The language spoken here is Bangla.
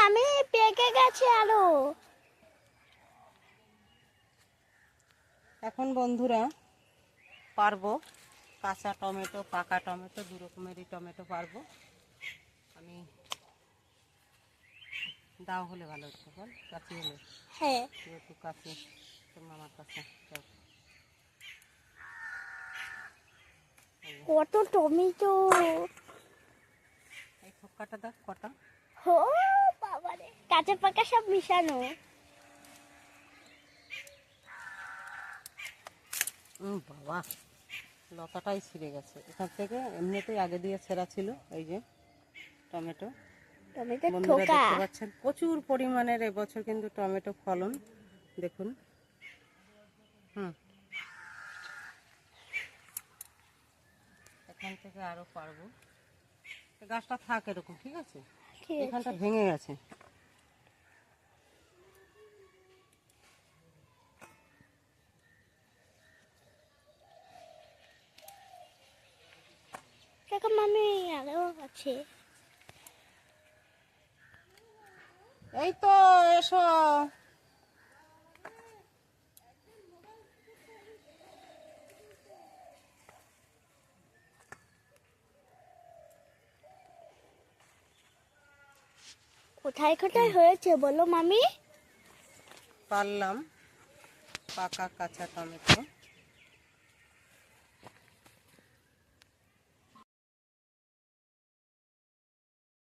মামি পেকে গেছে আরো। এখন বন্ধুরা পারবো কাঁচা টমেটো, পাকা টমেটো, দু রকমেরই টমেটো পারবো আমি। দাও হলে ভালো হতো, বল কাছে হলে। হ্যাঁ একটু কাছে তোর মামার কাছে। কত টমেটো! এই খোকাটা দেখ কটা। ও বাবারে, কাঁচা পাকা সব মিশানো। বাবা, লতাটাই ছিঁড়ে গেছে এখান থেকে। এমনিতেই আগে দিয়ে ছেঁড়া ছিল। এই যে টমেটো, বন্ধুরা দেখতে পাচ্ছেন প্রচুর পরিমাণের এবছর কিন্তু টমেটো ফলন দেখুন। এখান থেকে আরো পারবো। গাছটা থাক এরকম, ঠিক আছে? এখানটা ভেঙে গেছে। মামি আরো আছে। এই তো এসো। কোথায় কোথায় হয়েছে বলো মামি? পারলাম পাকা কাঁচা টমেটো।